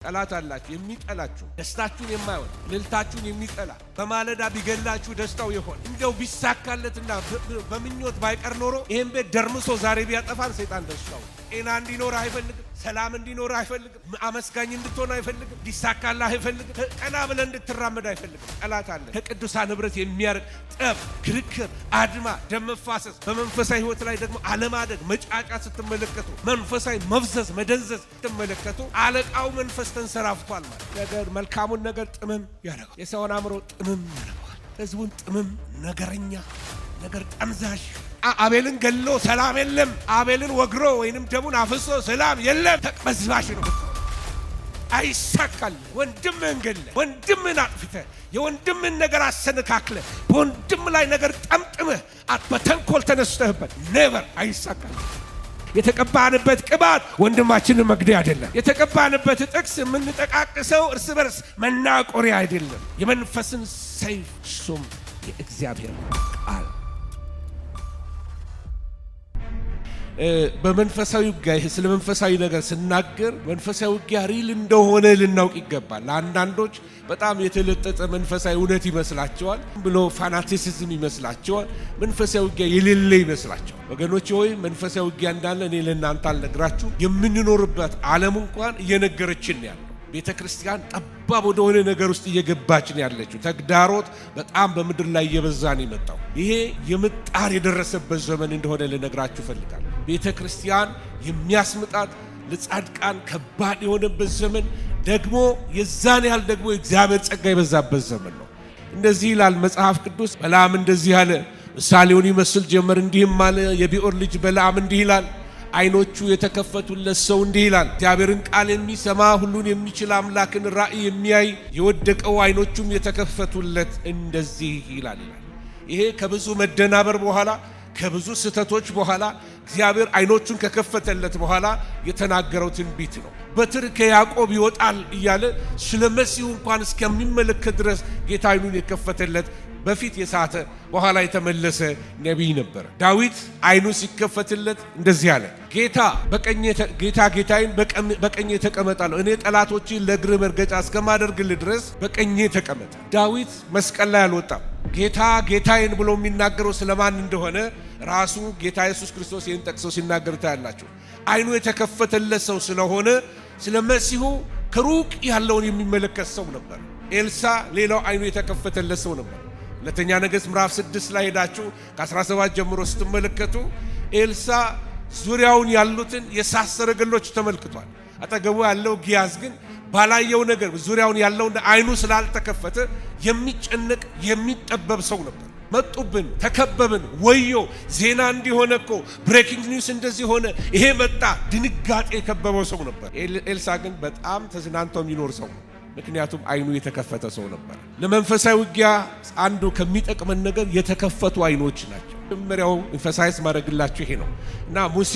ጠላት አላችሁ የሚጠላችሁ ደስታችሁን የማይወድ ልልታችሁን የሚጠላ በማለዳ ቢገላችሁ ደስታው ይሆን እንደው ቢሳካለትና በምኞት ባይቀር ኖሮ ይሄን ቤት ደርምሶ ዛሬ ቢያጠፋን ሰይጣን ደስታው ጤና እንዲኖር አይፈልግም፣ ሰላም እንዲኖር አይፈልግም፣ አመስጋኝ እንድትሆን አይፈልግም፣ ዲሳካላ አይፈልግም፣ ቀና ብለ እንድትራመድ አይፈልግም። ጠላት አለ ከቅዱሳን ህብረት የሚያርቅ ጠብ፣ ክርክር፣ አድማ፣ ደም መፋሰስ፣ በመንፈሳዊ ህይወት ላይ ደግሞ አለማደግ፣ መጫጫ ስትመለከቱ፣ መንፈሳዊ መፍዘዝ፣ መደንዘዝ ስትመለከቱ አለቃው መንፈስ ተንሰራፍቷል ማለት ነገር መልካሙን ነገር ጥምም ያደርጋል። የሰውን አእምሮ ጥምም ያደርጋል። ህዝቡን ጥምም ነገረኛ ነገር ጠምዛሽ አቤልን ገሎ ሰላም የለም፣ አቤልን ወግሮ ወይንም ደሙን አፍሶ ሰላም የለም። ተቅበዝባሽ ነው አይሳካል። ወንድምህን ገለ ወንድምህን አጥፍተ የወንድምህን ነገር አሰነካክለ በወንድም ላይ ነገር ጠምጥመህ በተንኮል ተነስተህበት ኔቨር አይሳካል። የተቀባንበት ቅባት ወንድማችንን መግደል አይደለም። የተቀባንበት ጥቅስ የምንጠቃቅሰው እርስ በርስ መናቆሪያ አይደለም። የመንፈስን ሰይፍ እሱም የእግዚአብሔር ቃል በመንፈሳዊ ውጊያ ስለ መንፈሳዊ ነገር ስናገር መንፈሳዊ ውጊያ ሪል እንደሆነ ልናውቅ ይገባል። ለአንዳንዶች በጣም የተለጠጠ መንፈሳዊ እውነት ይመስላቸዋል፣ ብሎ ፋናቲሲዝም ይመስላቸዋል፣ መንፈሳዊ ውጊያ የሌለ ይመስላቸዋል። ወገኖች ሆይ መንፈሳዊ ውጊያ እንዳለ እኔ ለእናንተ አልነግራችሁ። የምንኖርበት ዓለም እንኳን እየነገረችን ያለ ቤተ ክርስቲያን ጠባብ ወደሆነ ነገር ውስጥ እየገባች ነው ያለችው። ተግዳሮት በጣም በምድር ላይ እየበዛ ነው የመጣው። ይሄ የምጣር የደረሰበት ዘመን እንደሆነ ልነግራችሁ እፈልጋለሁ። ቤተ ክርስቲያን የሚያስምጣት ለጻድቃን ከባድ የሆነበት ዘመን ደግሞ የዛን ያህል ደግሞ የእግዚአብሔር ጸጋ የበዛበት ዘመን ነው። እንደዚህ ይላል መጽሐፍ ቅዱስ። በለዓም እንደዚህ አለ፣ ምሳሌውን ይመስል ጀመር እንዲህም አለ። የቢዖር ልጅ በለዓም እንዲህ ይላል፣ አይኖቹ የተከፈቱለት ሰው እንዲህ ይላል። እግዚአብሔርን ቃል የሚሰማ ሁሉን የሚችል አምላክን ራእይ የሚያይ የወደቀው አይኖቹም የተከፈቱለት እንደዚህ ይላል። ይሄ ከብዙ መደናበር በኋላ ከብዙ ስህተቶች በኋላ እግዚአብሔር አይኖቹን ከከፈተለት በኋላ የተናገረው ትንቢት ነው። በትር ከያዕቆብ ይወጣል እያለ ስለ መሲሁ እንኳን እስከሚመለከት ድረስ ጌታ አይኑን የከፈተለት በፊት የሳተ በኋላ የተመለሰ ነቢይ ነበር። ዳዊት አይኑ ሲከፈትለት እንደዚህ አለ፣ ጌታዬን በቀኜ ተቀመጣለሁ፣ እኔ ጠላቶችን ለእግር መርገጫ እስከማደርግልህ ድረስ በቀኜ ተቀመጥ። ዳዊት መስቀል ላይ አልወጣም። ጌታዬን ብሎ የሚናገረው ስለማን እንደሆነ ራሱ ጌታ ኢየሱስ ክርስቶስ ይህን ጠቅሰው ሲናገር ታያላችሁ። አይኑ የተከፈተለት ሰው ስለሆነ ስለ መሲሁ ከሩቅ ያለውን የሚመለከት ሰው ነበር። ኤልሳ ሌላው አይኑ የተከፈተለት ሰው ነበር። ሁለተኛ ነገሥት ምዕራፍ 6 ላይ ሄዳችሁ ከ17 ጀምሮ ስትመለከቱ ኤልሳ ዙሪያውን ያሉትን የሳት ሰረገሎች ተመልክቷል። አጠገቡ ያለው ጊያዝ ግን ባላየው ነገር ዙሪያውን ያለውን አይኑ ስላልተከፈተ የሚጨነቅ የሚጠበብ ሰው ነበር። መጡብን፣ ተከበብን፣ ወዮ ዜና እንዲሆነ እኮ ብሬኪንግ ኒውስ እንደዚህ ሆነ፣ ይሄ መጣ፣ ድንጋጤ የከበበው ሰው ነበር። ኤልሳ ግን በጣም ተዝናንቶ የሚኖር ሰው፣ ምክንያቱም አይኑ የተከፈተ ሰው ነበር። ለመንፈሳዊ ውጊያ አንዱ ከሚጠቅመን ነገር የተከፈቱ አይኖች ናቸው። መጀመሪያው ኢንፈሳይዝ ማድረግላችሁ ይሄ ነው እና ሙሴ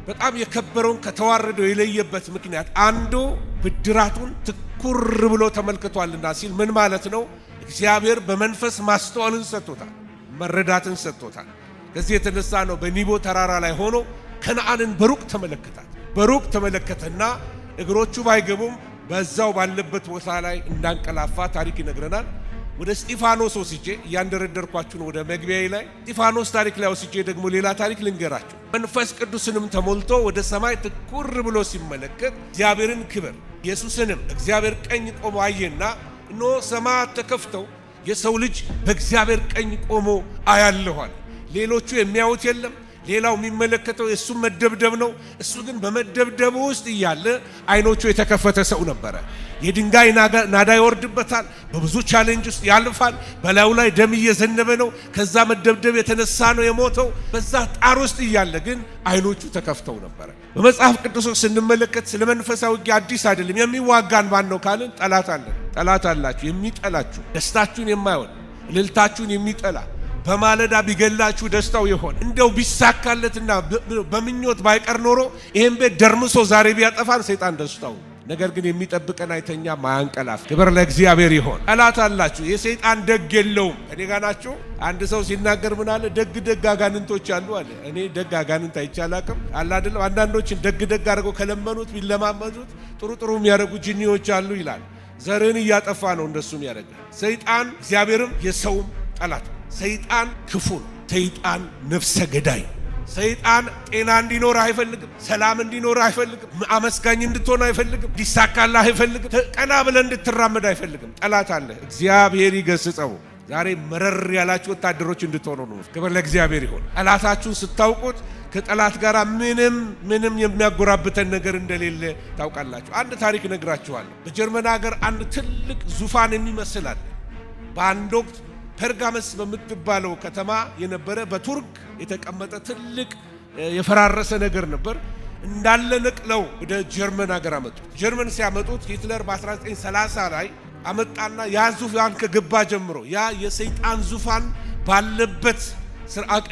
በጣም የከበረውን ከተዋረደው የለየበት ምክንያት አንዱ ብድራቱን ትኩር ብሎ ተመልክቷልና ሲል ምን ማለት ነው? እግዚአብሔር በመንፈስ ማስተዋልን ሰጥቶታል፣ መረዳትን ሰጥቶታል። ከዚህ የተነሳ ነው በኒቦ ተራራ ላይ ሆኖ ከነዓንን በሩቅ ተመለከታት። በሩቅ ተመለከተና እግሮቹ ባይገቡም በዛው ባለበት ቦታ ላይ እንዳንቀላፋ ታሪክ ይነግረናል። ወደ እስጢፋኖስ ወስጄ እያንደረደርኳችሁ ነው ወደ መግቢያዬ ላይ። እስጢፋኖስ ታሪክ ላይ ወስጄ ደግሞ ሌላ ታሪክ ልንገራችሁ። መንፈስ ቅዱስንም ተሞልቶ ወደ ሰማይ ትኩር ብሎ ሲመለከት እግዚአብሔርን ክብር ኢየሱስንም እግዚአብሔር ቀኝ ቆሞ አየና እነሆ ሰማያት ተከፍተው የሰው ልጅ በእግዚአብሔር ቀኝ ቆሞ አያለኋል። ሌሎቹ የሚያዩት የለም። ሌላው የሚመለከተው የእሱ መደብደብ ነው። እሱ ግን በመደብደቡ ውስጥ እያለ አይኖቹ የተከፈተ ሰው ነበረ። የድንጋይ ናዳ ይወርድበታል። በብዙ ቻሌንጅ ውስጥ ያልፋል። በላዩ ላይ ደም እየዘነበ ነው። ከዛ መደብደብ የተነሳ ነው የሞተው። በዛ ጣር ውስጥ እያለ ግን አይኖቹ ተከፍተው ነበረ። በመጽሐፍ ቅዱስ ስንመለከት ስለ መንፈሳዊ ውጊያ አዲስ አይደለም። የሚዋጋን ማን ነው ካልን ጠላት አለን። ጠላት አላችሁ፣ የሚጠላችሁ ደስታችሁን የማይወድ እልልታችሁን የሚጠላ በማለዳ ቢገላችሁ ደስታው ይሆን እንደው ቢሳካለትና በምኞት ባይቀር ኖሮ ይሄን ቤት ደርምሶ ዛሬ ቢያጠፋን ሰይጣን ደስታው ነገር ግን የሚጠብቀን አይተኛ ማያንቀላፍ። ክብር ለእግዚአብሔር ይሆን። ጠላት አላችሁ። የሰይጣን ደግ የለውም። እኔ ጋር ናችሁ። አንድ ሰው ሲናገር ምን አለ? ደግ አጋንንቶች አሉ አለ። እኔ ደግ አጋንንት አይቻላቅም አለ አይደለም። አንዳንዶችን ደግ አድርገው ከለመኑት ቢለማመዱት ጥሩ የሚያደርጉ ጂኒዎች አሉ ይላል። ዘርን እያጠፋ ነው እንደሱም ያደርጋል። ሰይጣን እግዚአብሔርም የሰውም ጠላት። ሰይጣን ክፉ ነው። ሰይጣን ነፍሰ ገዳይ። ሰይጣን ጤና እንዲኖር አይፈልግም። ሰላም እንዲኖር አይፈልግም። አመስጋኝ እንድትሆን አይፈልግም። እንዲሳካልህ አይፈልግም። ቀና ብለህ እንድትራመድ አይፈልግም። ጠላት አለ። እግዚአብሔር ይገስጸው። ዛሬ መረር ያላችሁ ወታደሮች እንድትሆኑ ነው። ክብር ለእግዚአብሔር ይሁን። ጠላታችሁን ስታውቁት ከጠላት ጋር ምንም የሚያጎራብተን ነገር እንደሌለ ታውቃላችሁ። አንድ ታሪክ ነግራችኋለሁ። በጀርመን ሀገር አንድ ትልቅ ዙፋን የሚመስል አለ። በአንድ ወቅት ፐርጋመስ በምትባለው ከተማ የነበረ በቱርክ የተቀመጠ ትልቅ የፈራረሰ ነገር ነበር። እንዳለ ነቅለው ወደ ጀርመን ሀገር አመጡት። ጀርመን ሲያመጡት ሂትለር በ1930 ላይ አመጣና ያ ዙፋን ከገባ ጀምሮ ያ የሰይጣን ዙፋን ባለበት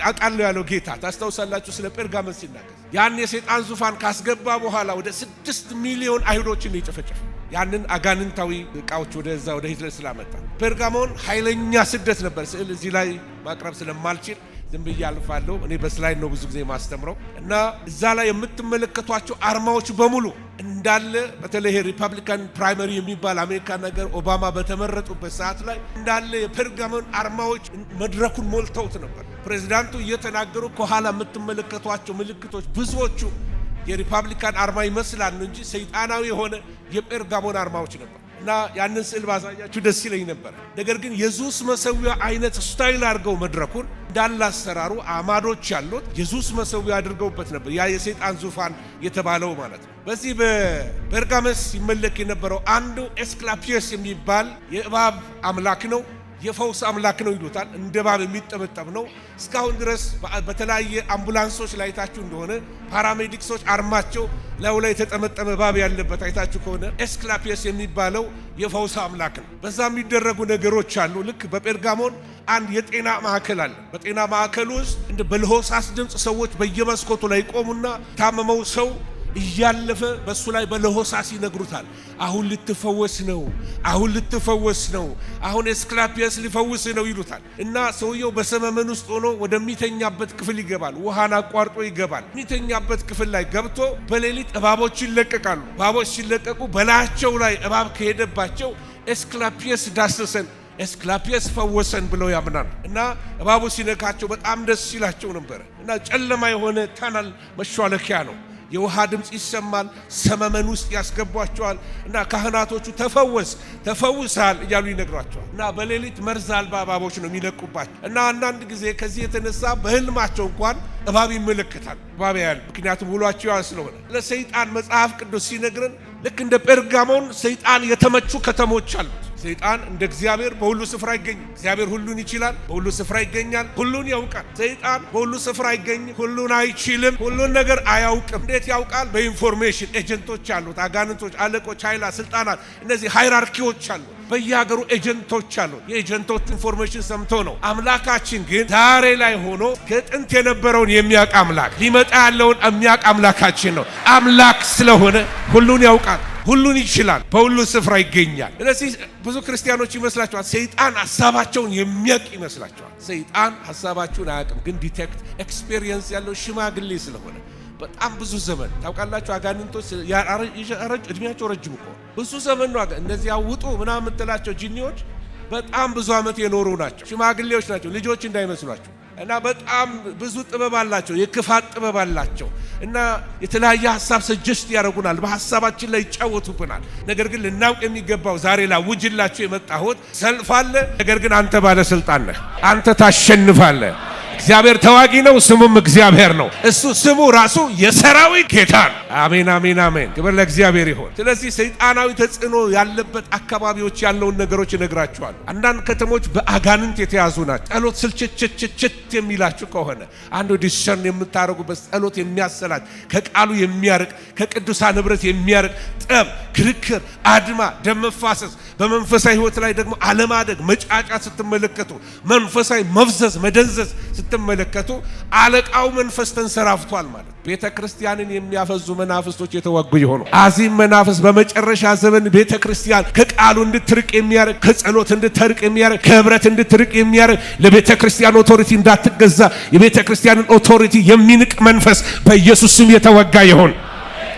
አቃለው ያለው ጌታ ታስታውሳላችሁ። ስለ ጴርጋመን ሲናገር ያን የሰይጣን ዙፋን ካስገባ በኋላ ወደ 6 ሚሊዮን አይሁዶችን የጨፈጨፈ ያንን አጋንንታዊ እቃዎች ወደዛ ወደ ሂትለር ስላመጣ። ጴርጋሞን ኃይለኛ ስደት ነበር። ስዕል እዚህ ላይ ማቅረብ ስለማልችል ዝም ብዬ አልፋለሁ። እኔ በስላይድ ነው ብዙ ጊዜ ማስተምረው እና እዛ ላይ የምትመለከቷቸው አርማዎች በሙሉ እንዳለ በተለይ ሪፐብሊካን ፕራይመሪ የሚባል አሜሪካ ነገር ኦባማ በተመረጡበት ሰዓት ላይ እንዳለ የጴርጋሞን አርማዎች መድረኩን ሞልተውት ነበር። ፕሬዚዳንቱ እየተናገሩ ከኋላ የምትመለከቷቸው ምልክቶች ብዙዎቹ የሪፐብሊካን አርማ ይመስላል እንጂ ሰይጣናዊ የሆነ የጴርጋሞን አርማዎች ነበር እና ያንን ስዕል ባሳያችሁ ደስ ይለኝ ነበር። ነገር ግን የዙስ መሰዊያ አይነት ስታይል አድርገው መድረኩን እንዳለ አሰራሩ አማዶች ያሉት የዙስ መሰዊያ አድርገውበት ነበር። ያ የሰይጣን ዙፋን የተባለው ማለት ነው። በዚህ በጴርጋመስ ይመለክ የነበረው አንዱ ኤስክላፒየስ የሚባል የእባብ አምላክ ነው። የፈውስ አምላክ ነው ይሉታል። እንደ እባብ የሚጠመጠም ነው። እስካሁን ድረስ በተለያየ አምቡላንሶች ላይ አይታችሁ እንደሆነ ፓራሜዲክሶች አርማቸው ላዩ ላይ የተጠመጠመ እባብ ያለበት አይታችሁ ከሆነ ኤስክላፒየስ የሚባለው የፈውስ አምላክ ነው። በዛ የሚደረጉ ነገሮች አሉ። ልክ በጴርጋሞን አንድ የጤና ማዕከል አለ። በጤና ማዕከል ውስጥ እንደ በለሆሳስ ድምፅ ሰዎች በየመስኮቱ ላይ ቆሙና ታመመው ሰው እያለፈ በሱ ላይ በለሆሳስ ይነግሩታል። አሁን ልትፈወስ ነው፣ አሁን ልትፈወስ ነው፣ አሁን ኤስክላፒየስ ሊፈውስ ነው ይሉታል። እና ሰውየው በሰመመን ውስጥ ሆኖ ወደሚተኛበት ክፍል ይገባል። ውሃን አቋርጦ ይገባል። የሚተኛበት ክፍል ላይ ገብቶ በሌሊት እባቦች ይለቀቃሉ። እባቦች ሲለቀቁ በላያቸው ላይ እባብ ከሄደባቸው ኤስክላፒየስ ዳሰሰን፣ ኤስክላፒየስ ፈወሰን ብለው ያምናል። እና እባቡ ሲነካቸው በጣም ደስ ይላቸው ነበር። እና ጨለማ የሆነ ታናል መሿለኪያ ነው። የውሃ ድምፅ ይሰማል። ሰመመን ውስጥ ያስገቧቸዋል እና ካህናቶቹ ተፈውሳል እያሉ ይነግሯቸዋል። እና በሌሊት መርዝ አልባ እባቦች ነው የሚለቁባቸው። እና አንዳንድ ጊዜ ከዚህ የተነሳ በህልማቸው እንኳን እባብ ይመለከታል፣ እባብ ያያሉ። ምክንያቱም ውሏቸው ያ ስለሆነ። ለሰይጣን መጽሐፍ ቅዱስ ሲነግረን ልክ እንደ ጴርጋሞን ሰይጣን የተመቹ ከተሞች አሉት። ሰይጣን እንደ እግዚአብሔር በሁሉ ስፍራ አይገኝም። እግዚአብሔር ሁሉን ይችላል፣ በሁሉ ስፍራ ይገኛል፣ ሁሉን ያውቃል። ሰይጣን በሁሉ ስፍራ አይገኝም፣ ሁሉን አይችልም፣ ሁሉን ነገር አያውቅም። እንዴት ያውቃል? በኢንፎርሜሽን ኤጀንቶች አሉት። አጋንንቶች፣ አለቆች፣ ኃይላት፣ ስልጣናት፣ እነዚህ ሃይራርኪዎች አሉ። በየሀገሩ ኤጀንቶች አሉ። የኤጀንቶች ኢንፎርሜሽን ሰምቶ ነው። አምላካችን ግን ዛሬ ላይ ሆኖ ከጥንት የነበረውን የሚያውቅ አምላክ፣ ሊመጣ ያለውን የሚያውቅ አምላካችን ነው። አምላክ ስለሆነ ሁሉን ያውቃል፣ ሁሉን ይችላል፣ በሁሉ ስፍራ ይገኛል። ስለዚህ ብዙ ክርስቲያኖች ይመስላቸዋል ሰይጣን ሀሳባቸውን የሚያውቅ ይመስላቸዋል። ሰይጣን ሀሳባቸውን አያውቅም፣ ግን ዲቴክት ኤክስፔሪየንስ ያለው ሽማግሌ ስለሆነ በጣም ብዙ ዘመን ታውቃላችሁ። አጋንንቶች እድሜያቸው ረጅም እኮ ብዙ ዘመን ነው። እነዚህ አውጡ ምናምን የምትላቸው ጂኒዎች በጣም ብዙ ዓመት የኖሩ ናቸው። ሽማግሌዎች ናቸው፣ ልጆች እንዳይመስሏቸው። እና በጣም ብዙ ጥበብ አላቸው፣ የክፋት ጥበብ አላቸው። እና የተለያየ ሀሳብ ሰጀስት ያደርጉናል፣ በሀሳባችን ላይ ይጫወቱብናል። ነገር ግን ልናውቅ የሚገባው ዛሬ ላውጅላችሁ የመጣሁት ሰልፍ አለ። ነገር ግን አንተ ባለስልጣን ነህ፣ አንተ ታሸንፋለህ። እግዚአብሔር ተዋጊ ነው፣ ስሙም እግዚአብሔር ነው። እሱ ስሙ ራሱ የሰራዊት ጌታ ነው። አሜን፣ አሜን፣ አሜን። ክብር ለእግዚአብሔር ይሁን። ስለዚህ ሰይጣናዊ ተጽዕኖ ያለበት አካባቢዎች ያለውን ነገሮች እነግራችኋለሁ። አንዳንድ ከተሞች በአጋንንት የተያዙ ናቸው። ጸሎት ስልችት የሚላችሁ ከሆነ አንዱ ዲሲሽን የምታደርጉበት ጸሎት የሚያሰላች፣ ከቃሉ የሚያርቅ፣ ከቅዱሳን ህብረት የሚያርቅ፣ ጠብ፣ ክርክር፣ አድማ፣ ደም መፋሰስ፣ በመንፈሳዊ ህይወት ላይ ደግሞ አለማደግ፣ መጫጫ ስትመለከቱ፣ መንፈሳዊ መፍዘዝ፣ መደንዘዝ ስትመለከቱ አለቃው መንፈስ ተንሰራፍቷል ማለት። ቤተ ክርስቲያንን የሚያፈዙ መናፍስቶች የተወጉ ይሆኑ። አዚም መናፍስ በመጨረሻ ዘመን ቤተ ክርስቲያን ከቃሉ እንድትርቅ የሚያርቅ፣ ከጸሎት እንድትርቅ የሚያርቅ፣ ከህብረት እንድትርቅ የሚያርቅ፣ ለቤተ ክርስቲያን ኦቶሪቲ እንዳትገዛ የቤተ ክርስቲያንን ኦቶሪቲ የሚንቅ መንፈስ በኢየሱስ ስም የተወጋ ይሆን።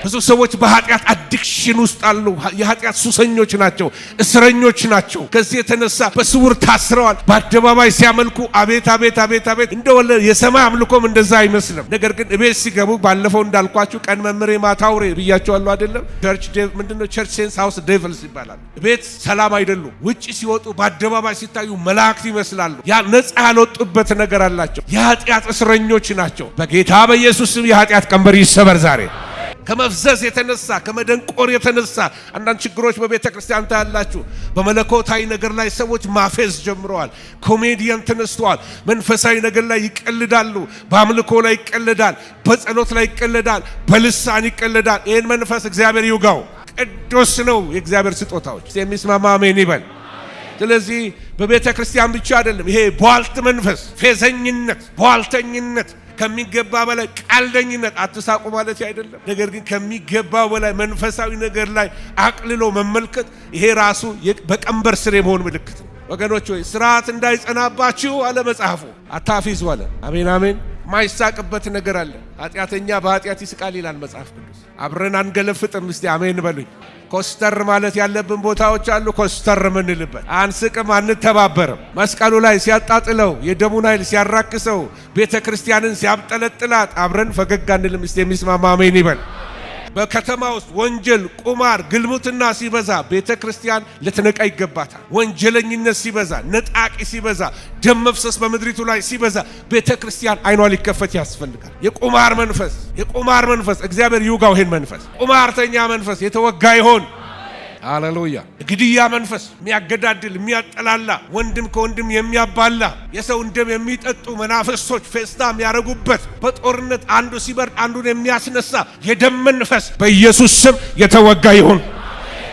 ብዙ ሰዎች በኃጢአት አዲክሽን ውስጥ አሉ። የኃጢአት ሱሰኞች ናቸው፣ እስረኞች ናቸው። ከዚህ የተነሳ በስውር ታስረዋል። በአደባባይ ሲያመልኩ አቤት አቤት አቤት አቤት እንደወለ የሰማይ አምልኮም እንደዛ አይመስልም። ነገር ግን እቤት ሲገቡ ባለፈው እንዳልኳችሁ ቀን መምሬ ማታውሬ ብያቸዋለሁ አይደለም? ምንድነው ቸርች ሴንስ ሃውስ ዴቭልስ ይባላል። ቤት ሰላም አይደሉም። ውጪ ሲወጡ በአደባባይ ሲታዩ መላእክት ይመስላሉ። ያ ነፃ ያልወጡበት ነገር አላቸው። የኃጢአት እስረኞች ናቸው። በጌታ በኢየሱስ ስም የኃጢአት ቀንበር ይሰበር ዛሬ። ከመፍዘዝ የተነሳ ከመደንቆር የተነሳ አንዳንድ ችግሮች በቤተ ክርስቲያን ታያላችሁ። በመለኮታዊ ነገር ላይ ሰዎች ማፌዝ ጀምረዋል። ኮሜዲያን ተነስተዋል። መንፈሳዊ ነገር ላይ ይቀልዳሉ። በአምልኮ ላይ ይቀልዳል፣ በጸሎት ላይ ይቀልዳል፣ በልሳን ይቀልዳል። ይህን መንፈስ እግዚአብሔር ይውጋው። ቅዱስ ነው የእግዚአብሔር ስጦታዎች። የሚስማማ አሜን ይበል። ስለዚህ በቤተ ክርስቲያን ብቻ አይደለም ይሄ ቧልት መንፈስ፣ ፌዘኝነት፣ ቧልተኝነት ከሚገባ በላይ ቀልደኝነት፣ አትሳቁ ማለት አይደለም። ነገር ግን ከሚገባ በላይ መንፈሳዊ ነገር ላይ አቅልሎ መመልከት ይሄ ራሱ በቀንበር ስር የመሆን ምልክት ነው። ወገኖች ሆይ ስርዓት እንዳይጸናባችሁ አለ መጽሐፉ። አታፊዙ አለ። አሜን አሜን። ማይሳቅበት ነገር አለ። ኃጢአተኛ በኃጢአት ይስቃል ይላል መጽሐፍ ቅዱስ። አብረን አንገለፍጥም። እስቲ አሜን በሉኝ። ኮስተር ማለት ያለብን ቦታዎች አሉ። ኮስተር ምንልበት፣ አንስቅም፣ አንተባበርም። መስቀሉ ላይ ሲያጣጥለው የደሙን ኃይል ሲያራክሰው ቤተ ክርስቲያንን ሲያብጠለጥላት አብረን ፈገግ አንልም። እስቲ የሚስማማ አሜን ይበል። በከተማ ውስጥ ወንጀል፣ ቁማር፣ ግልሙትና ሲበዛ ቤተ ክርስቲያን ልትነቃ ይገባታል። ወንጀለኝነት ሲበዛ፣ ነጣቂ ሲበዛ፣ ደም መፍሰስ በምድሪቱ ላይ ሲበዛ ቤተ ክርስቲያን አይኗ ሊከፈት ያስፈልጋል። የቁማር መንፈስ እግዚአብሔር ይውጋው። ይሄን መንፈስ ቁማርተኛ መንፈስ የተወጋ ይሆን። ሃሌሉያ። ግድያ መንፈስ የሚያገዳድል የሚያጠላላ፣ ወንድም ከወንድም የሚያባላ፣ የሰውን ደም የሚጠጡ መናፍስቶች ፌስታ የሚያረጉበት፣ በጦርነት አንዱ ሲበርድ አንዱን የሚያስነሳ የደም መንፈስ በኢየሱስ ስም የተወጋ ይሁን።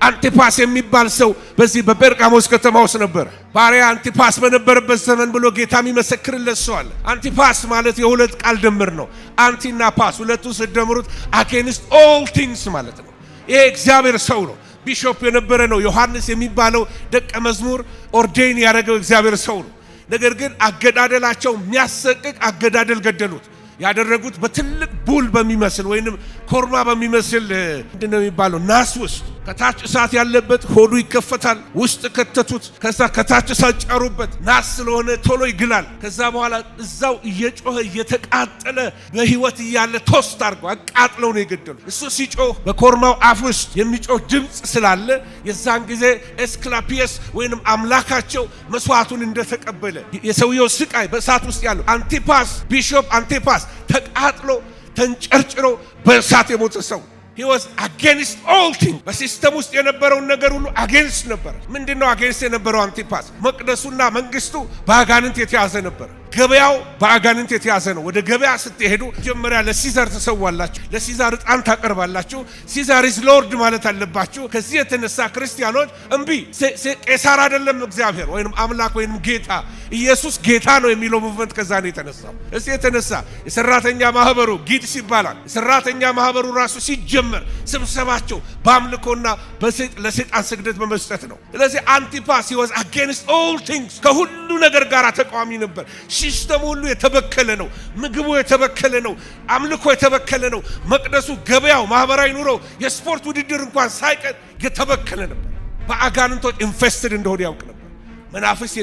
አንቲፓስ የሚባል ሰው በዚህ በጴርጋሞስ ከተማ ውስጥ ነበር። ባሪያ አንቲፓስ በነበረበት ዘመን ብሎ ጌታ የሚመሰክርለት ሰው አለ። አንቲፓስ ማለት የሁለት ቃል ድምር ነው። አንቲና ፓስ ሁለቱ ሲደምሩት አጌንስት ኦል ቲንግስ ማለት ነው። ይሄ እግዚአብሔር ሰው ነው። ቢሾፕ የነበረ ነው። ዮሐንስ የሚባለው ደቀ መዝሙር ኦርዴን ያደረገው እግዚአብሔር ሰው ነው። ነገር ግን አገዳደላቸው የሚያሰቅቅ አገዳደል ገደሉት። ያደረጉት በትልቅ ቡል በሚመስል ወይንም ኮርማ በሚመስል ምንድነው የሚባለው ናስ ውስጥ ከታች እሳት ያለበት ሆዱ ይከፈታል። ውስጥ ከተቱት። ከዛ ከታች እሳት ጫሩበት። ናስ ስለሆነ ቶሎ ይግላል። ከዛ በኋላ እዛው እየጮኸ እየተቃጠለ በህይወት እያለ ቶስት አድርገው አቃጥለው ነው የገደሉት። እሱ ሲጮህ በኮርማው አፍ ውስጥ የሚጮህ ድምፅ ስላለ የዛን ጊዜ ኤስክላፒየስ ወይንም አምላካቸው መስዋዕቱን እንደተቀበለ የሰውየው ስቃይ በእሳት ውስጥ ያለው አንቲፓስ ቢሾፕ አንቲፓስ ተቃጥሎ ተንጨርጭሮ በእሳት የሞተ ሰው he was against all things። በሲስተም ውስጥ የነበረውን ነገር ሁሉ አጌንስት ነበር። ምንድነው አጌንስት የነበረው? አንቲፓስ መቅደሱና መንግስቱ በአጋንንት የተያዘ ነበር። ገበያው በአጋንንት የተያዘ ነው። ወደ ገበያ ስትሄዱ መጀመሪያ ለሲዛር ተሰዋላችሁ፣ ለሲዛር ዕጣን ታቀርባላችሁ። ሲዛር ኢዝ ሎርድ ማለት አለባችሁ። ከዚህ የተነሳ ክርስቲያኖች እምቢ፣ ቄሳር አይደለም እግዚአብሔር ወይንም አምላክ ወይንም ጌታ፣ ኢየሱስ ጌታ ነው የሚለው ሙቭመንት ከዛ ነው የተነሳው። እዚህ የተነሳ የሰራተኛ ማህበሩ ጊድስ ይባላል። የሰራተኛ ማህበሩ ራሱ ሲጀመር ስብሰባቸው በአምልኮና ለሰይጣን ስግደት በመስጠት ነው። ስለዚህ አንቲፓስ he was against all things፣ ከሁሉ ነገር ጋር ተቃዋሚ ነበር። ሲስተሙ ሁሉ የተበከለ ነው። ምግቡ የተበከለ ነው። አምልኮ የተበከለ ነው። መቅደሱ፣ ገበያው፣ ማህበራዊ ኑሮ፣ የስፖርት ውድድር እንኳን ሳይቀር የተበከለ ነበር። በአጋንንቶች ኢንፌስትድ እንደሆነ ያውቅ ነበር። መናፍስት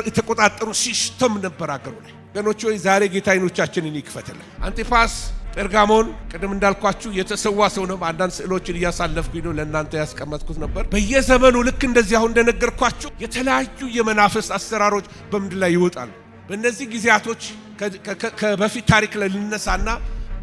የተቆጣጠሩ ሲስተም ነበር አገሩ ላይ። ገኖች ሆይ ዛሬ ጌታ አይኖቻችንን ይክፈትልን። አንቲፓስ ጴርጋሞን ቅድም እንዳልኳችሁ የተሰዋ ሰው ነው። አንዳንድ ስዕሎችን እያሳለፍኩኝ ነው ለእናንተ ያስቀመጥኩት ነበር። በየዘመኑ ልክ እንደዚህ አሁን እንደነገርኳችሁ የተለያዩ የመናፍስት አሰራሮች በምድር ላይ ይወጣሉ። በእነዚህ ጊዜያቶች ከበፊት ታሪክ ላይ ልነሳና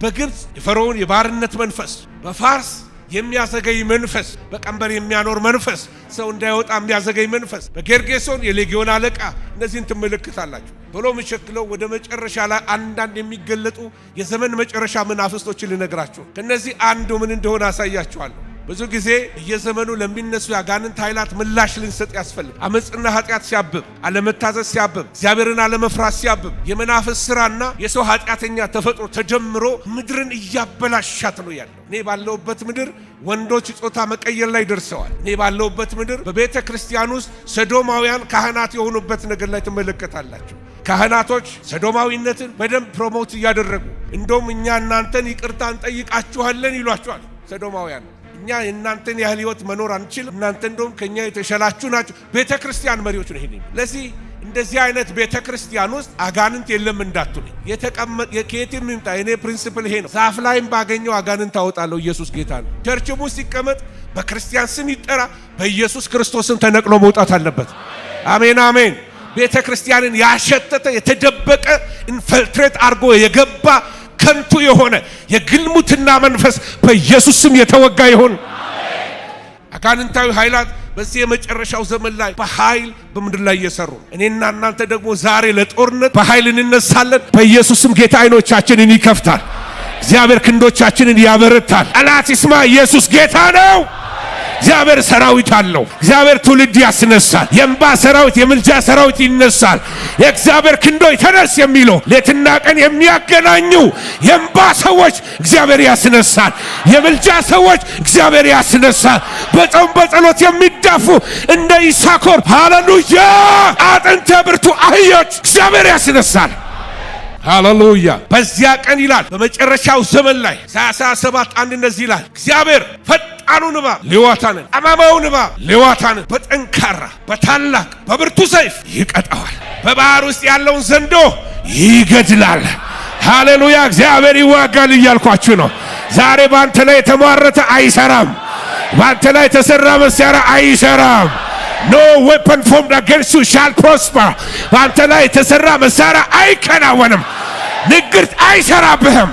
በግብፅ የፈርዖን የባርነት መንፈስ፣ በፋርስ የሚያዘገይ መንፈስ፣ በቀንበር የሚያኖር መንፈስ፣ ሰው እንዳይወጣ የሚያዘገይ መንፈስ፣ በጌርጌሶን የሌጊዮን አለቃ፣ እነዚህን ትመለከታላችሁ። ብሎ መሸክለው ወደ መጨረሻ ላይ አንዳንድ የሚገለጡ የዘመን መጨረሻ መናፍስቶችን ልነግራችሁ። ከነዚህ አንዱ ምን እንደሆነ አሳያችኋለሁ። ብዙ ጊዜ በየዘመኑ ለሚነሱ ያጋንንት ኃይላት ምላሽ ልንሰጥ ያስፈልግ። አመጽና ኃጢአት ሲያብብ፣ አለመታዘዝ ሲያብብ፣ እግዚአብሔርን አለመፍራት ሲያብብ፣ የመናፍስ ስራና የሰው ኃጢአተኛ ተፈጥሮ ተጀምሮ ምድርን እያበላሻት ነው ያለው። እኔ ባለውበት ምድር ወንዶች ጾታ መቀየር ላይ ደርሰዋል። እኔ ባለውበት ምድር በቤተ ክርስቲያን ውስጥ ሰዶማውያን ካህናት የሆኑበት ነገር ላይ ትመለከታላችሁ። ካህናቶች ሰዶማዊነትን በደንብ ፕሮሞት እያደረጉ እንደውም እኛ እናንተን ይቅርታ እንጠይቃችኋለን ይሏቸዋል። ሰዶማውያን እኛ የእናንተን ያህል ህይወት መኖር አንችልም፣ እናንተ እንደውም ከኛ የተሻላችሁ ናችሁ። ቤተ ክርስቲያን መሪዎች ነው ይሄን። ለዚህ እንደዚህ አይነት ቤተ ክርስቲያን ውስጥ አጋንንት የለም እንዳትሉኝ። ከየትም ይምጣ የኔ ፕሪንሲፕል ይሄ ነው። ዛፍ ላይም ባገኘው አጋንንት አወጣለሁ። ኢየሱስ ጌታ ነው። ቸርችም ውስጥ ሲቀመጥ በክርስቲያን ስም ይጠራ፣ በኢየሱስ ክርስቶስም ተነቅሎ መውጣት አለበት። አሜን አሜን። ቤተ ክርስቲያንን ያሸተተ የተደበቀ ኢንፊልትሬት አድርጎ የገባ ከንቱ የሆነ የግልሙትና መንፈስ በኢየሱስ ስም የተወጋ ይሁን። አጋንንታዊ ኃይላት በዚህ የመጨረሻው ዘመን ላይ በኃይል በምድር ላይ እየሰሩ እኔና እናንተ ደግሞ ዛሬ ለጦርነት በኃይል እንነሳለን። በኢየሱስ ስም ጌታ አይኖቻችንን ይከፍታል። እግዚአብሔር ክንዶቻችንን ያበረታል። ጠላት ይስማ፣ ኢየሱስ ጌታ ነው። እግዚአብሔር ሰራዊት አለው። እግዚአብሔር ትውልድ ያስነሳል። የእንባ ሰራዊት፣ የምልጃ ሰራዊት ይነሳል። የእግዚአብሔር ክንዶች ተነስ የሚለው ሌትና ቀን የሚያገናኙ የእንባ ሰዎች እግዚአብሔር ያስነሳል። የምልጃ ሰዎች እግዚአብሔር ያስነሳል። በጾም በጸሎት የሚዳፉ እንደ ይሳኮር ሃሌሉያ አጥንተ ብርቱ አህዮች እግዚአብሔር ያስነሳል። ሃሌሉያ። በዚያ ቀን ይላል በመጨረሻው ዘመን ላይ 27 አንድ እንደዚህ ይላል እግዚአብሔር ፈጣኑን እባብ ሌዋታንን፣ ጠማማውን እባብ ሌዋታንን በጠንካራ በታላቅ በብርቱ ሰይፍ ይቀጣዋል። በባህር ውስጥ ያለውን ዘንዶ ይገድላል። ሃሌሉያ። እግዚአብሔር ይዋጋል እያልኳችሁ ነው። ዛሬ ባንተ ላይ የተሟረተ አይሰራም። ባንተ ላይ የተሰራ መሳሪያ አይሰራም። No weapon formed against you shall prosper. ባንተ ላይ የተሰራ መሳሪያ አይከናወንም። ንግርት አይሰራብህም።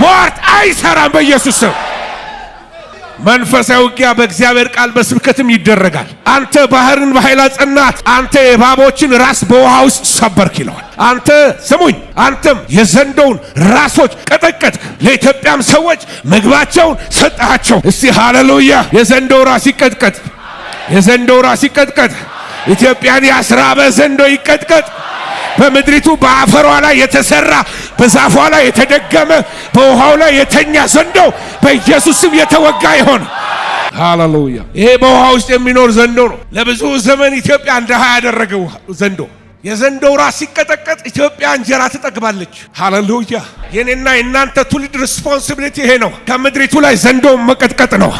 ሟርት አይሰራም በኢየሱስ ስም። መንፈሳዊ ውጊያ በእግዚአብሔር ቃል በስብከትም ይደረጋል። አንተ ባህርን በኃይል አጸናት፣ አንተ የእባቦችን ራስ በውሃ ውስጥ ሰበርክ ይለዋል። አንተ ስሙኝ፣ አንተም የዘንዶውን ራሶች ቀጠቀጥክ፣ ለኢትዮጵያም ሰዎች ምግባቸውን ሰጣቸው። እስቲ ሃሌሉያ። የዘንዶው ራስ ይቀጥቀጥ፣ የዘንዶው ራስ ይቀጥቀጥ። ኢትዮጵያን ያስራበ ዘንዶ ይቀጥቀጥ። በምድሪቱ በአፈሯ ላይ የተሰራ በዛፏ ላይ የተደገመ በውሃው ላይ የተኛ ዘንዶ በኢየሱስ ስም የተወጋ ይሆን። ሃሌሉያ። ይሄ በውሃ ውስጥ የሚኖር ዘንዶ ነው። ለብዙ ዘመን ኢትዮጵያ እንደሃ ያደረገው ዘንዶ። የዘንዶው ራስ ሲቀጠቀጥ ኢትዮጵያ እንጀራ ትጠግባለች። ሃሌሉያ። የኔና የናንተ ትውልድ ሪስፖንሲቢሊቲ ይሄ ነው። ከምድሪቱ ላይ ዘንዶ መቀጥቀጥ ነው።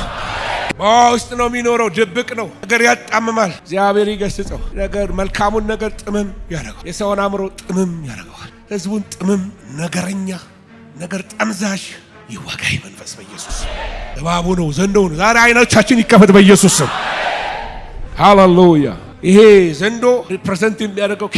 በውሃ ውስጥ ነው የሚኖረው። ድብቅ ነው። ነገር ያጣምማል። እግዚአብሔር ይገስጸው። ነገር መልካሙን ነገር ጥምም ያደርገዋል። የሰውን አእምሮ ጥምም ያደርገዋል። ህዝቡን ጥምም፣ ነገረኛ፣ ነገር ጠምዛሽ ይወጋይ መንፈስ በኢየሱስ። እባቡ ነው፣ ዘንዶው ነው። ዛሬ አይኖቻችን ይከፈት በኢየሱስ ስም። ሃሌሉያ። ይሄ ዘንዶ ሪፕሬዘንት የሚያደርገው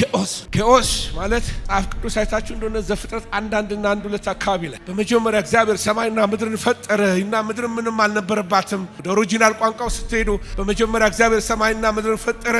ኬኦስ ማለት ጻፍ ቅዱስ አይታችሁ እንደሆነ ዘፍጥረት 1:1 እና 1:2 አካባቢ ላይ በመጀመሪያ እግዚአብሔር ሰማይና ምድርን ፈጠረ እና ምድር ምንም አልነበረባትም። ወደ ኦሪጂናል ቋንቋው ስትሄዱ በመጀመሪያ እግዚአብሔር ሰማይና ምድርን ፈጠረ፣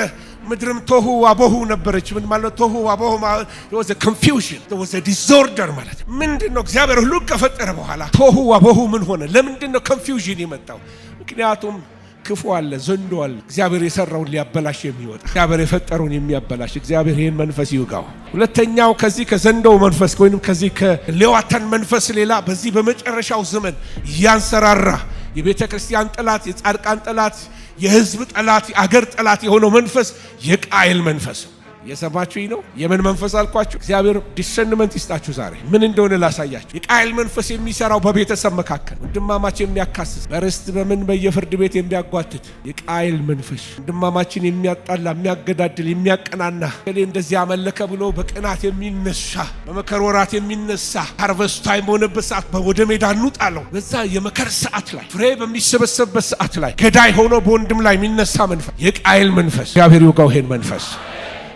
ምድርም ቶሁ ዋቦሁ ነበረች። ምን ማለት ቶሁ ዋቦሁ ማለት was a confusion, there was a disorder ማለት ምንድነው? እግዚአብሔር ሁሉ ከፈጠረ በኋላ ቶሁ ዋቦሁ ምን ሆነ? ለምንድነው ኮንፊውዥን የመጣው? ምክንያቱም ክፉ አለ፣ ዘንዶ አለ። እግዚአብሔር የሰራውን ሊያበላሽ የሚወጣ እግዚአብሔር የፈጠረውን የሚያበላሽ እግዚአብሔር ይሄን መንፈስ ይውጋው። ሁለተኛው ከዚህ ከዘንዶው መንፈስ ወይንም ከዚህ ከሌዋታን መንፈስ ሌላ በዚህ በመጨረሻው ዘመን ያንሰራራ የቤተ ክርስቲያን ጠላት፣ የጻድቃን ጠላት፣ የሕዝብ ጠላት፣ የአገር ጠላት የሆነው መንፈስ የቃየል መንፈስ። የሰማችሁኝ ነው? የምን መንፈስ አልኳችሁ? እግዚአብሔር ዲሰንመንት ይስጣችሁ። ዛሬ ምን እንደሆነ ላሳያችሁ። የቃየል መንፈስ የሚሰራው በቤተሰብ መካከል ወንድማማች የሚያካስስ በርስት በምን በየፍርድ ቤት የሚያጓትት የቃየል መንፈስ ወንድማማችን የሚያጣላ፣ የሚያገዳድል፣ የሚያቀናና ከሌ እንደዚህ ያመለከ ብሎ በቅናት የሚነሳ በመከር ወራት የሚነሳ ሃርቨስት ታይም በሆነበት ሰዓት ወደ ሜዳ እንውጣለው። በዛ የመከር ሰዓት ላይ ፍሬ በሚሰበሰብበት ሰዓት ላይ ገዳይ ሆኖ በወንድም ላይ የሚነሳ መንፈስ የቃየል መንፈስ። እግዚአብሔር ይውጋው ይሄን መንፈስ።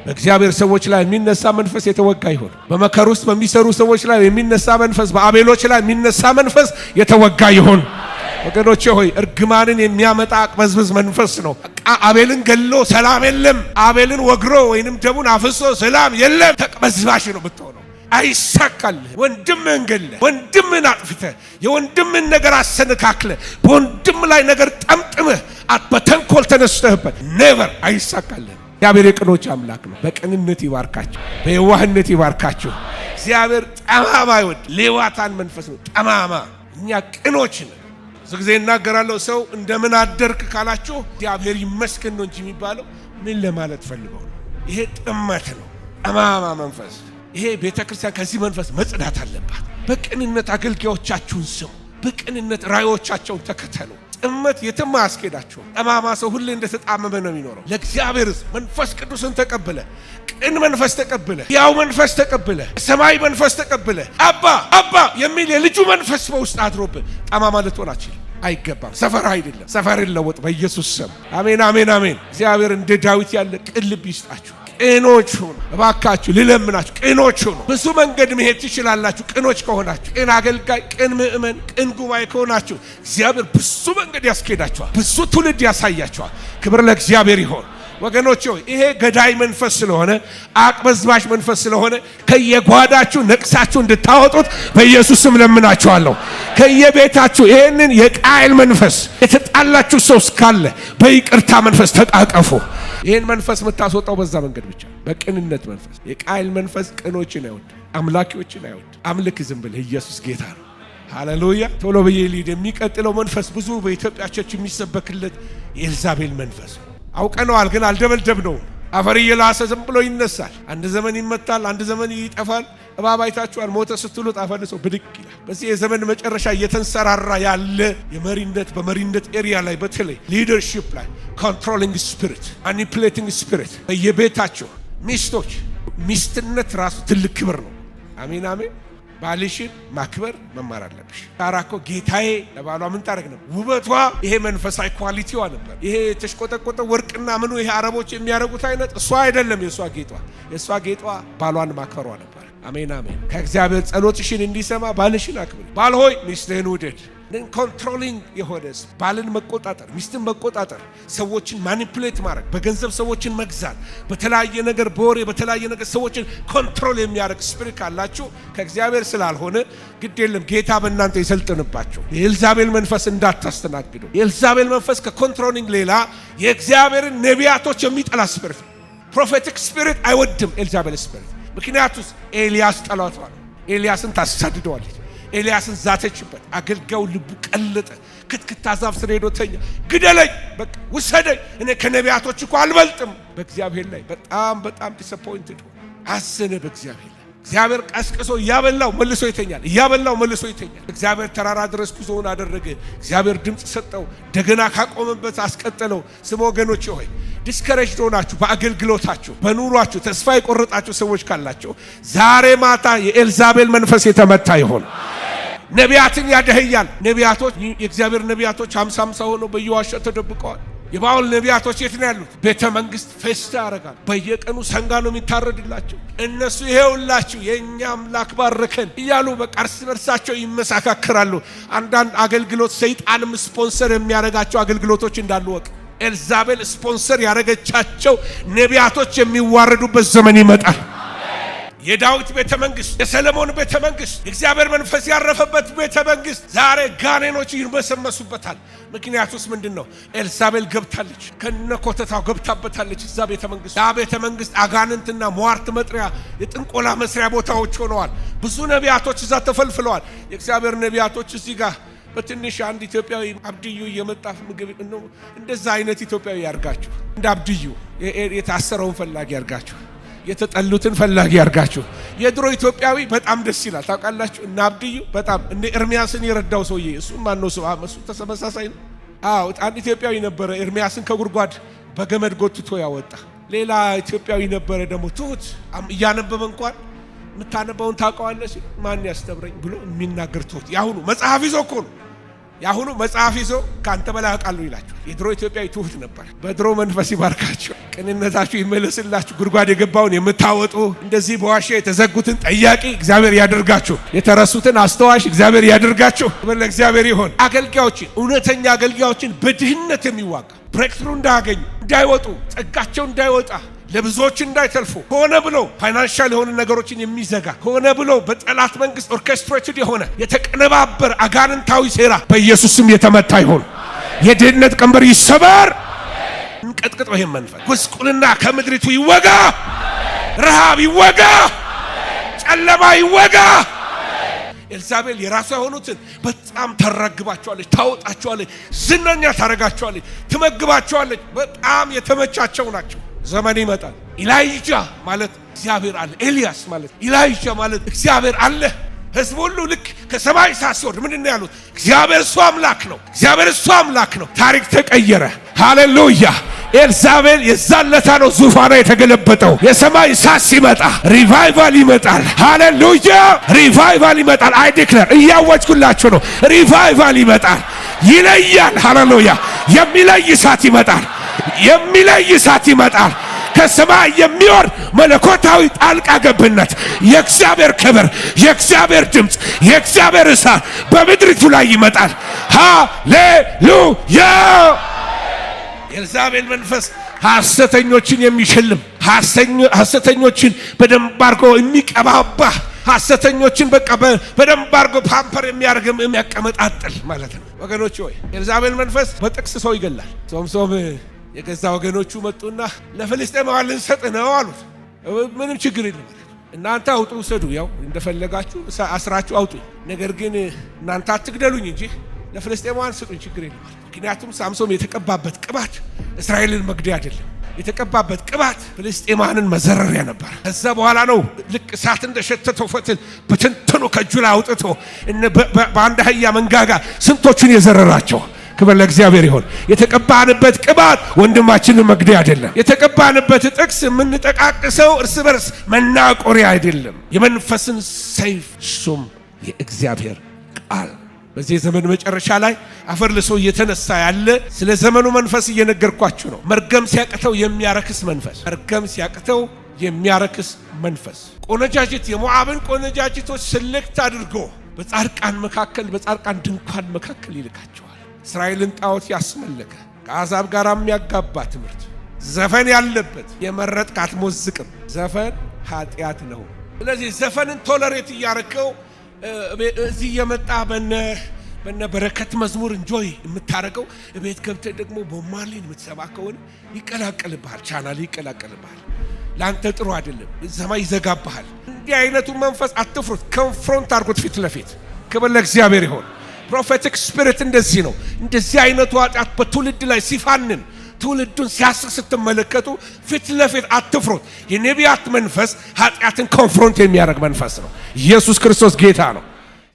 በእግዚአብሔር ሰዎች ላይ የሚነሳ መንፈስ የተወጋ ይሁን። በመከር ውስጥ በሚሰሩ ሰዎች ላይ የሚነሳ መንፈስ፣ በአቤሎች ላይ የሚነሳ መንፈስ የተወጋ ይሁን። ወገኖቼ ሆይ እርግማንን የሚያመጣ አቅበዝብዝ መንፈስ ነው። አቤልን ገሎ ሰላም የለም። አቤልን ወግሮ ወይንም ደሙን አፍሶ ሰላም የለም። ተቅበዝባሽ ነው ብትሆነው። አይሳካልህ። ወንድምህን ገለህ፣ ወንድምህን አጥፍተህ፣ የወንድምህን ነገር አሰነካክለህ፣ በወንድም ላይ ነገር ጠምጥመህ በተንኮል ተነስተህበት ኔቨር አይሳካልህ። እግዚአብሔር የቅኖች አምላክ ነው። በቅንነት ይባርካችሁ፣ በየዋህነት ይባርካችሁ። እግዚአብሔር ጠማማ ይወድ ሌዋታን መንፈስ ነው ጠማማ። እኛ ቅኖች ነን። ብዙ ጊዜ እናገራለሁ፣ ሰው እንደምን አደርክ ካላችሁ እግዚአብሔር ይመስገን ነው እንጂ የሚባለው ምን ለማለት ፈልገው ነው? ይሄ ጥመት ነው፣ ጠማማ መንፈስ። ይሄ ቤተክርስቲያን ከዚህ መንፈስ መጽዳት አለባት። በቅንነት አገልጋዮቻችሁን ስሙ፣ በቅንነት ራእዮቻቸውን ተከተሉ። ጥመት የትም አያስኬዳችሁም። ጠማማ ሰው ሁሌ እንደተጣመመ ነው የሚኖረው። ለእግዚአብሔር መንፈስ ቅዱስን ተቀብለ፣ ቅን መንፈስ ተቀብለ፣ ያው መንፈስ ተቀብለ፣ ሰማይ መንፈስ ተቀብለ፣ አባ አባ የሚል የልጁ መንፈስ በውስጥ አድሮብህ ጠማማ ልትሆን አትችልም። አይገባም። ሰፈር አይደለም። ሰፈር ይለወጥ በኢየሱስ ስም። አሜን አሜን አሜን። እግዚአብሔር እንደ ዳዊት ያለ ቅን ልብ ይስጣችሁ። ቅኖች ሁኑ እባካችሁ፣ ልለምናችሁ፣ ቅኖች ሁኑ። ብዙ መንገድ መሄድ ትችላላችሁ። ቅኖች ከሆናችሁ፣ ቅን አገልጋይ፣ ቅን ምእመን፣ ቅን ጉባኤ ከሆናችሁ እግዚአብሔር ብዙ መንገድ ያስኬዳችኋል፣ ብዙ ትውልድ ያሳያችኋል። ክብር ለእግዚአብሔር ይሆን። ወገኖች ሆይ ይሄ ገዳይ መንፈስ ስለሆነ፣ አቅበዝባሽ መንፈስ ስለሆነ ከየጓዳችሁ ነቅሳችሁ እንድታወጡት በኢየሱስ ስም ለምናችኋለሁ። ከየቤታችሁ ይሄንን የቃየል መንፈስ የተጣላችሁ ሰው እስካለ በይቅርታ መንፈስ ተቃቀፉ። ይሄን መንፈስ የምታስወጣው በዛ መንገድ ብቻ፣ በቅንነት መንፈስ። የቃየል መንፈስ ቅኖችን አይወድ፣ አምላኪዎችን አይወድ። አምልክ ዝም ብለህ ኢየሱስ ጌታ ነው። ሃሌሉያ። ቶሎ ብዬ ልሂድ። የሚቀጥለው መንፈስ ብዙ በኢትዮጵያ ቸርች የሚሰበክለት የኤልዛቤል መንፈስ አውቀነዋል፣ ግን አልደበደብነውም። አፈር እየላሰ ዝም ብሎ ይነሳል። አንድ ዘመን ይመታል፣ አንድ ዘመን ይጠፋል። እባብ አይታችኋል? ሞተ ስትሉት አፈልሶ ብድግ ይላል። በዚህ የዘመን መጨረሻ እየተንሰራራ ያለ የመሪነት በመሪነት ኤሪያ ላይ በተለይ ሊደርሺፕ ላይ ኮንትሮሊንግ ስፒሪት፣ ማኒፕሌቲንግ ስፒሪት በየቤታቸው ሚስቶች፣ ሚስትነት ራሱ ትልቅ ክብር ነው። አሜን አሜን። ባልሽን ማክበር መማር አለብሽ። ሳራ እኮ ጌታዬ ለባሏ ምን ታደርግ ነበር? ውበቷ ይሄ መንፈሳዊ ኳሊቲዋ ነበር። ይሄ የተሽቆጠቆጠ ወርቅና ምኑ ይሄ አረቦች የሚያደርጉት አይነት እሷ አይደለም። የእሷ ጌጧ ባሏን ማክበሯ ነበር። አሜን አሜን። ከእግዚአብሔር ጸሎትሽን እንዲሰማ ባልሽን አክብሪ። ባል ሆይ ሚስትህን ውደድ። ኮንትሮሊንግ የሆነ ባልን መቆጣጠር፣ ሚስትን መቆጣጠር፣ ሰዎችን ማኒፕሌት ማድረግ፣ በገንዘብ ሰዎችን መግዛት፣ በተለያየ ነገር በወሬ በተለያየ ነገር ሰዎችን ኮንትሮል የሚያደርግ ስፒሪት ካላችሁ ከእግዚአብሔር ስላልሆነ ግድ የለም፣ ጌታ በእናንተ ይሰልጥንባችሁ። የኤልዛቤል መንፈስ እንዳታስተናግዱ። የኤልዛቤል መንፈስ ከኮንትሮሊንግ ሌላ የእግዚአብሔርን ነቢያቶች የሚጠላ ስፒሪት፣ ፕሮፌቲክ ስፒሪት አይወድም ኤልዛቤል ስፒሪት። ምክንያቱስ ኤልያስ ጠላቷ ነው። ኤልያስን ታሳድደዋለች። ኤልያስን ዛተችበት። አገልጋዩ ልቡ ቀለጠ። ክትክታ ዛፍ ስር ሄዶ ተኛ። ግደለኝ፣ በቃ ውሰደኝ፣ እኔ ከነቢያቶች እኮ አልበልጥም። በእግዚአብሔር ላይ በጣም ዲስአፖይንትድ አዘነ። በእግዚአብሔር ላይ እግዚአብሔር ቀስቅሶ እያበላው መልሶ ይተኛል፣ እያበላው መልሶ ይተኛል። እግዚአብሔር ተራራ ድረስ ጉዞውን አደረገ። እግዚአብሔር ድምፅ ሰጠው፣ እንደገና ካቆመበት አስቀጠለው። ስም ወገኖች ሆይ ዲስከሬጅድ ሆናችሁ በአገልግሎታችሁ በኑሯችሁ ተስፋ የቆረጣችሁ ሰዎች ካላችሁ ዛሬ ማታ የኤልዛቤል መንፈስ የተመታ ይሆን። ነቢያትን ያደህያል። ነቢያቶች የእግዚአብሔር ነቢያቶች 50 ሆነው በየዋሻው ተደብቀዋል። የባውል ነቢያቶች የት ነው ያሉት? ቤተ መንግስት ፌስታ ያደርጋል። በየቀኑ ሰንጋ ነው የሚታረድላቸው። እነሱ ይሄውላችሁ የእኛ አምላክ ባረከን እያሉ በቃ እርስ በርሳቸው ይመሳካከራሉ። አንዳንድ አገልግሎት ሰይጣንም ስፖንሰር የሚያደርጋቸው አገልግሎቶች እንዳሉ ወቅ። ኤልዛቤል ስፖንሰር ያደረገቻቸው ነቢያቶች የሚዋረዱበት ዘመን ይመጣል። የዳዊት ቤተ መንግስት፣ የሰለሞን ቤተ መንግስት፣ የእግዚአብሔር መንፈስ ያረፈበት ቤተ መንግስት ዛሬ ጋኔኖች ይርመሰመሱበታል። ምክንያቱስ ምንድነው? ኤልዛቤል ገብታለች፣ ከነኮተታው ገብታበታለች እዛ ቤተ መንግስት። ያ ቤተ መንግስት አጋንንትና ሟርት መጥሪያ፣ የጥንቆላ መስሪያ ቦታዎች ሆነዋል። ብዙ ነቢያቶች እዛ ተፈልፍለዋል። የእግዚአብሔር ነቢያቶች እዚህ ጋር በትንሽ አንድ ኢትዮጵያዊ አብድዩ እየመጣ ምግብ ነው። እንደዛ አይነት ኢትዮጵያዊ ያርጋችሁ። እንደ አብድዩ የታሰረውን ፈላጊ ያርጋችሁ። የተጠሉትን ፈላጊ ያርጋችሁ። የድሮ ኢትዮጵያዊ በጣም ደስ ይላል። ታውቃላችሁ እና አብድዩ በጣም እነ ኤርሚያስን የረዳው ሰውዬ እሱ ማን ነው? ሰው እሱ ተመሳሳይ ነው። አዎ አንድ ኢትዮጵያዊ ነበረ ኤርሚያስን ከጉድጓድ በገመድ ጎትቶ ያወጣ። ሌላ ኢትዮጵያዊ ነበረ ደግሞ ትሁት እያነበበ እንኳን የምታነበውን ታውቀዋለሽ ማን ያስተምረኝ ብሎ የሚናገር ትሁት። ያሁኑ መጽሐፍ ይዞ እኮ ነው። ያሁኑ መጽሐፍ ይዞ ካንተ በላይ አውቃለሁ ይላችሁ። የድሮ ኢትዮጵያዊ ትሁት ነበር። በድሮ መንፈስ ይባርካችሁ፣ ቅንነታችሁ ይመለስላችሁ። ጉድጓድ የገባውን የምታወጡ እንደዚህ በዋሻ የተዘጉትን ጠያቂ እግዚአብሔር ያደርጋችሁ። የተረሱትን አስተዋሽ እግዚአብሔር ያደርጋችሁ። ለእግዚአብሔር ይሆን። አገልጋዮችን እውነተኛ አገልጋዮችን በድህነት የሚዋጋ ብሬክትሩ እንዳያገኙ እንዳይወጡ ጸጋቸው እንዳይወጣ ለብዙዎች እንዳይተልፉ ሆነ ብሎ ፋይናንሻል የሆኑ ነገሮችን የሚዘጋ ሆነ ብሎ በጠላት መንግስት ኦርኬስትሬትድ የሆነ የተቀነባበረ አጋንንታዊ ሴራ በኢየሱስ ስም የተመታ ይሁን። የድህነት ቀንበር ይሰበር። እንቀጥቅጠው ይሄን መንፈስ። ጉስቁልና ከምድሪቱ ይወጋ፣ ረሃብ ይወጋ፣ ጨለማ ይወጋ። ኤልዛቤል የራሷ የሆኑትን በጣም ታራግባቸዋለች፣ ታወጣቸዋለች፣ ዝነኛ ታረጋቸዋለች፣ ትመግባቸዋለች። በጣም የተመቻቸው ናቸው። ዘመን ይመጣል። ኢላይጃ ማለት እግዚአብሔር አለ። ኤልያስ ማለት ኢላይጃ ማለት እግዚአብሔር አለ። ህዝብ ሁሉ ልክ ከሰማይ እሳት ሲወርድ ምንድነው ያሉት? እግዚአብሔር እሱ አምላክ ነው፣ እግዚአብሔር እሱ አምላክ ነው። ታሪክ ተቀየረ። ሃሌሉያ። ኤልዛቤል የዛለታ ነው ዙፋኗ የተገለበጠው። የሰማይ እሳት ሲመጣ ሪቫይቫል ይመጣል። ሃሌሉያ። ሪቫይቫል ይመጣል። አይ ዲክለር እያወጅኩላችሁ ነው። ሪቫይቫል ይመጣል። ይለያል። ሃሌሉያ። የሚለይ እሳት ይመጣል። የሚለይ እሳት ይመጣል። ከሰማይ የሚወርድ መለኮታዊ ጣልቃ ገብነት፣ የእግዚአብሔር ክብር፣ የእግዚአብሔር ድምፅ፣ የእግዚአብሔር እሳት በምድሪቱ ላይ ይመጣል። ሃሌሉያ። የኤልዛቤል መንፈስ ሐሰተኞችን የሚሸልም ሐሰተኞችን በደንብ አድርጎ የሚቀባባ ሐሰተኞችን በቃ በደንብ አድርጎ ፓምፐር የሚያርግም የሚያቀመጣጥል ማለት ነው። ወገኖች ሆይ የኤልዛቤል መንፈስ በጥቅስ ሰው ይገላል። ሶምሶም የገዛ ወገኖቹ መጡና ለፍልስጤማውያን ልንሰጥ ነው አሉት። ምንም ችግር የለም እናንተ አውጡ ውሰዱ፣ ያው እንደፈለጋችሁ አስራችሁ አውጡ፣ ነገር ግን እናንተ አትግደሉኝ እንጂ ለፍልስጤማውያን ስጡኝ፣ ችግር የለም። ምክንያቱም ሳምሶን የተቀባበት ቅባት እስራኤልን መግደያ አይደለም። የተቀባበት ቅባት ፍልስጤማውያንን መዘረሪያ ነበር። ከዛ በኋላ ነው ልክ እሳት እንደሸተተው ፈትል በትንትኑ ከእጁ ላይ አውጥቶ በአንድ አህያ መንጋጋ ስንቶቹን የዘረራቸው። ክብር ለእግዚአብሔር ይሁን። የተቀባንበት ቅባት ወንድማችንን መግደያ አይደለም። የተቀባንበት ጥቅስ የምንጠቃቅሰው እርስ በርስ መናቆሪያ አይደለም። የመንፈስን ሰይፍ እሱም የእግዚአብሔር ቃል። በዚህ ዘመን መጨረሻ ላይ አፈር ልሶ እየተነሳ ያለ ስለ ዘመኑ መንፈስ እየነገርኳችሁ ነው። መርገም ሲያቅተው የሚያረክስ መንፈስ፣ መርገም ሲያቅተው የሚያረክስ መንፈስ። ቆነጃጅት የሞዓብን ቆነጃጅቶች ስልክት አድርጎ በጻድቃን መካከል በጻድቃን ድንኳን መካከል ይልካቸዋል። እስራኤልን ጣዖት ያስመለከ ከአሕዛብ ጋር የሚያጋባ ትምህርት፣ ዘፈን ያለበት የመረጥክ አትሞዝቅም። ዘፈን ኃጢአት ነው። ስለዚህ ዘፈንን ቶለሬት እያረከው እዚህ የመጣ በነ በረከት መዝሙር እንጆይ የምታረገው ቤት ገብተህ ደግሞ ቦማሌን የምትሰማ ከሆነ ይቀላቀልብሃል፣ ቻናል ይቀላቀልብሃል። ላንተ ጥሩ አይደለም፣ ሰማይ ይዘጋብሃል። እንዲህ አይነቱ መንፈስ አትፍሩት፣ ኮንፍሮንት አድርጉት ፊት ለፊት። ክብር ለእግዚአብሔር ይሁን። ፕሮፌቲክ ስፒሪት እንደዚህ ነው። እንደዚህ አይነቱ ኃጢአት በትውልድ ላይ ሲፋንን ትውልዱን ሲያስር ስትመለከቱ ፊት ለፊት አትፍሩት። የነቢያት መንፈስ ኃጢአትን ኮንፍሮንት የሚያደርግ መንፈስ ነው። ኢየሱስ ክርስቶስ ጌታ ነው።